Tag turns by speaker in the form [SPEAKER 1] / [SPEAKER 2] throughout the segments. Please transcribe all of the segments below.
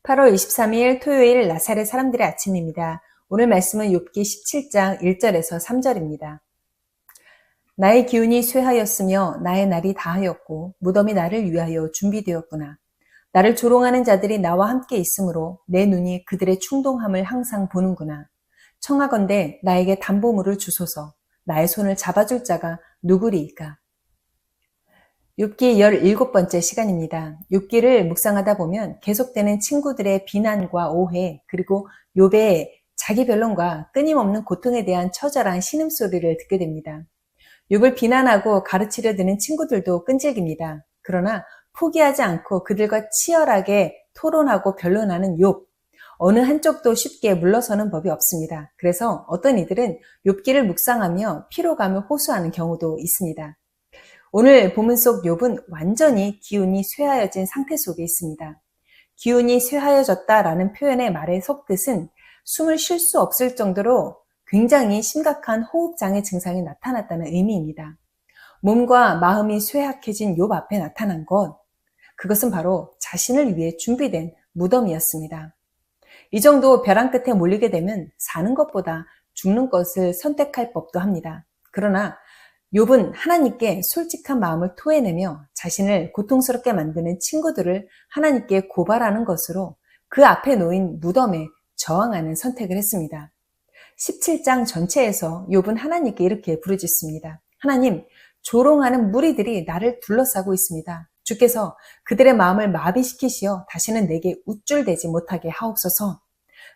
[SPEAKER 1] 8월 23일 토요일 나사렛 사람들의 아침입니다. 오늘 말씀은 욥기 17장 1절에서 3절입니다. 나의 기운이 쇠하였으며 나의 날이 다하였고 무덤이 나를 위하여 준비되었구나. 나를 조롱하는 자들이 나와 함께 있으므로 내 눈이 그들의 충동함을 항상 보는구나. 청하건대 나에게 담보물을 주소서. 나의 손을 잡아줄 자가 누구리이까? 욥기 17번째 시간입니다. 욥기를 묵상하다 보면 계속되는 친구들의 비난과 오해, 그리고 욥의 자기 변론과 끊임없는 고통에 대한 처절한 신음소리를 듣게 됩니다. 욥을 비난하고 가르치려 드는 친구들도 끈질깁니다. 그러나 포기하지 않고 그들과 치열하게 토론하고 변론하는 욥. 어느 한쪽도 쉽게 물러서는 법이 없습니다. 그래서 어떤 이들은 욥기를 묵상하며 피로감을 호소하는 경우도 있습니다. 오늘 본문 속 욥은 완전히 기운이 쇠하여진 상태 속에 있습니다. 기운이 쇠하여졌다라는 표현의 말의 속뜻은 숨을 쉴 수 없을 정도로 굉장히 심각한 호흡장애 증상이 나타났다는 의미입니다. 몸과 마음이 쇠약해진 욥 앞에 나타난 것, 그것은 바로 자신을 위해 준비된 무덤이었습니다. 이 정도 벼랑 끝에 몰리게 되면 사는 것보다 죽는 것을 선택할 법도 합니다. 그러나 욥은 하나님께 솔직한 마음을 토해내며 자신을 고통스럽게 만드는 친구들을 하나님께 고발하는 것으로 그 앞에 놓인 무덤에 저항하는 선택을 했습니다. 17장 전체에서 욥은 하나님께 이렇게 부르짖습니다. 하나님, 조롱하는 무리들이 나를 둘러싸고 있습니다. 주께서 그들의 마음을 마비시키시어 다시는 내게 우쭐대지 못하게 하옵소서.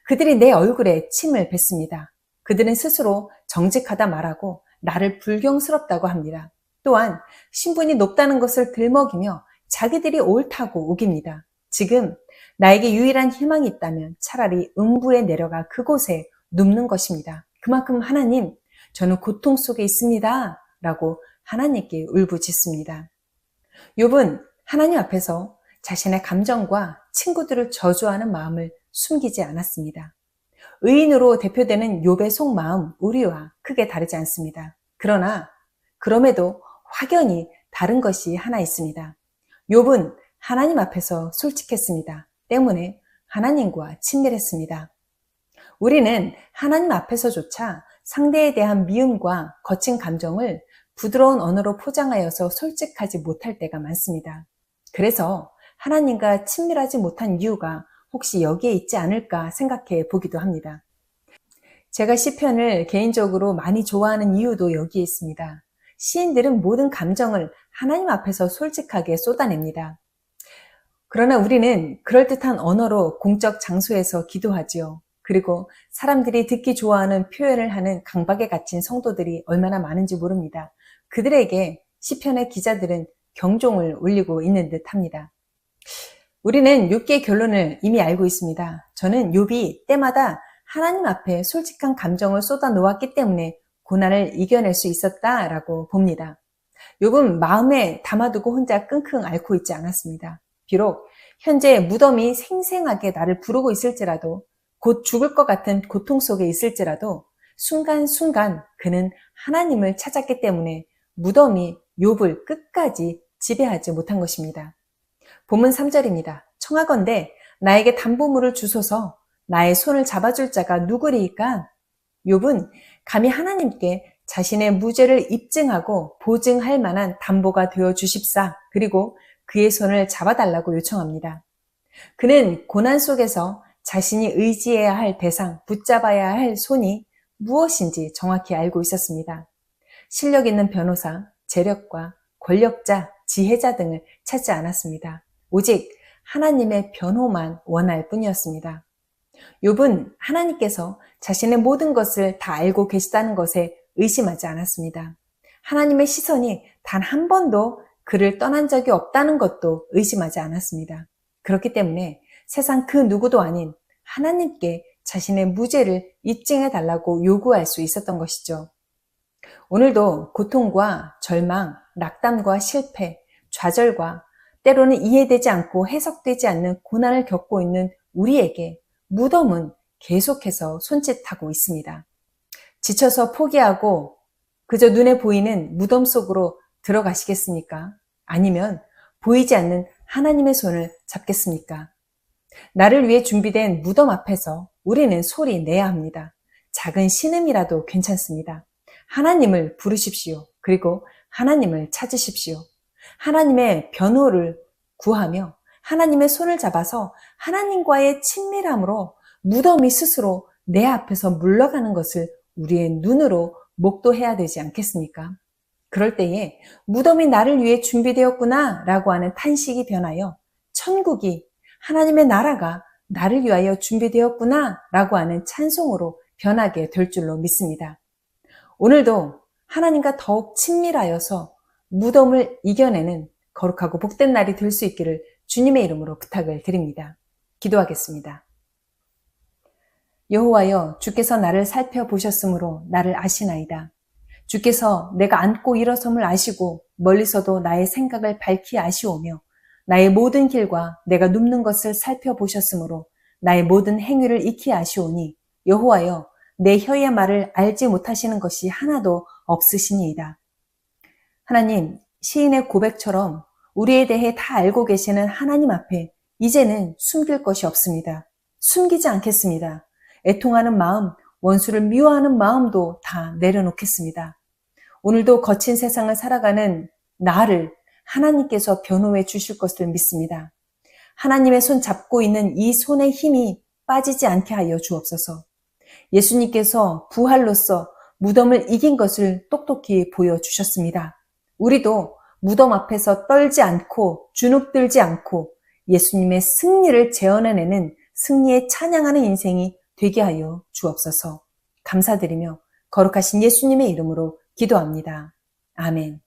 [SPEAKER 1] 그들이 내 얼굴에 침을 뱉습니다. 그들은 스스로 정직하다 말하고 나를 불경스럽다고 합니다. 또한 신분이 높다는 것을 들먹이며 자기들이 옳다고 우깁니다. 지금 나에게 유일한 희망이 있다면 차라리 음부에 내려가 그곳에 눕는 것입니다. 그만큼 하나님, 저는 고통 속에 있습니다. 라고 하나님께 울부짖습니다. 욥은 하나님 앞에서 자신의 감정과 친구들을 저주하는 마음을 숨기지 않았습니다. 의인으로 대표되는 욥의 속마음, 우리와 크게 다르지 않습니다. 그러나 그럼에도 확연히 다른 것이 하나 있습니다. 욥은 하나님 앞에서 솔직했습니다. 때문에 하나님과 친밀했습니다. 우리는 하나님 앞에서조차 상대에 대한 미움과 거친 감정을 부드러운 언어로 포장하여서 솔직하지 못할 때가 많습니다. 그래서 하나님과 친밀하지 못한 이유가 혹시 여기에 있지 않을까 생각해 보기도 합니다. 제가 시편을 개인적으로 많이 좋아하는 이유도 여기에 있습니다. 시인들은 모든 감정을 하나님 앞에서 솔직하게 쏟아냅니다. 그러나 우리는 그럴듯한 언어로 공적 장소에서 기도하지요. 그리고 사람들이 듣기 좋아하는 표현을 하는 강박에 갇힌 성도들이 얼마나 많은지 모릅니다. 그들에게 시편의 기자들은 경종을 울리고 있는 듯합니다. 우리는 욥기의 결론을 이미 알고 있습니다. 저는 욥이 때마다 하나님 앞에 솔직한 감정을 쏟아 놓았기 때문에 고난을 이겨낼 수 있었다라고 봅니다. 욥은 마음에 담아두고 혼자 끙끙 앓고 있지 않았습니다. 비록 현재 무덤이 생생하게 나를 부르고 있을지라도, 곧 죽을 것 같은 고통 속에 있을지라도 순간순간 그는 하나님을 찾았기 때문에 무덤이 욥을 끝까지 지배하지 못한 것입니다. 본문 3절입니다. 청하건대 나에게 담보물을 주소서. 나의 손을 잡아줄 자가 누구리이까? 욥은 감히 하나님께 자신의 무죄를 입증하고 보증할 만한 담보가 되어 주십사. 그리고 그의 손을 잡아달라고 요청합니다. 그는 고난 속에서 자신이 의지해야 할 대상, 붙잡아야 할 손이 무엇인지 정확히 알고 있었습니다. 실력 있는 변호사, 재력과 권력자, 지혜자 등을 찾지 않았습니다. 오직 하나님의 변호만 원할 뿐이었습니다. 욥은 하나님께서 자신의 모든 것을 다 알고 계시다는 것에 의심하지 않았습니다. 하나님의 시선이 단 한 번도 그를 떠난 적이 없다는 것도 의심하지 않았습니다. 그렇기 때문에 세상 그 누구도 아닌 하나님께 자신의 무죄를 입증해 달라고 요구할 수 있었던 것이죠. 오늘도 고통과 절망, 낙담과 실패, 좌절과 때로는 이해되지 않고 해석되지 않는 고난을 겪고 있는 우리에게 무덤은 계속해서 손짓하고 있습니다. 지쳐서 포기하고 그저 눈에 보이는 무덤 속으로 들어가시겠습니까? 아니면 보이지 않는 하나님의 손을 잡겠습니까? 나를 위해 준비된 무덤 앞에서 우리는 소리 내야 합니다. 작은 신음이라도 괜찮습니다. 하나님을 부르십시오. 그리고 하나님을 찾으십시오. 하나님의 변호를 구하며 하나님의 손을 잡아서 하나님과의 친밀함으로 무덤이 스스로 내 앞에서 물러가는 것을 우리의 눈으로 목도해야 되지 않겠습니까? 그럴 때에 무덤이 나를 위해 준비되었구나 라고 하는 탄식이 변하여 천국이, 하나님의 나라가 나를 위하여 준비되었구나 라고 하는 찬송으로 변하게 될 줄로 믿습니다. 오늘도 하나님과 더욱 친밀하여서 무덤을 이겨내는 거룩하고 복된 날이 될 수 있기를 주님의 이름으로 부탁을 드립니다. 기도하겠습니다. 여호와여, 주께서 나를 살펴보셨으므로 나를 아시나이다. 주께서 내가 앉고 일어섬을 아시고 멀리서도 나의 생각을 밝히 아시오며 나의 모든 길과 내가 눕는 것을 살펴보셨으므로 나의 모든 행위를 익히 아시오니 여호와여, 내 혀의 말을 알지 못하시는 것이 하나도 없으시니이다. 하나님, 시인의 고백처럼 우리에 대해 다 알고 계시는 하나님 앞에 이제는 숨길 것이 없습니다. 숨기지 않겠습니다. 애통하는 마음, 원수를 미워하는 마음도 다 내려놓겠습니다. 오늘도 거친 세상을 살아가는 나를 하나님께서 변호해 주실 것을 믿습니다. 하나님의 손 잡고 있는 이 손의 힘이 빠지지 않게 하여 주옵소서. 예수님께서 부활로서 무덤을 이긴 것을 똑똑히 보여주셨습니다. 우리도 무덤 앞에서 떨지 않고 주눅들지 않고 예수님의 승리를 재현해내는 승리에 찬양하는 인생이 되게 하여 주옵소서. 감사드리며 거룩하신 예수님의 이름으로 기도합니다. 아멘.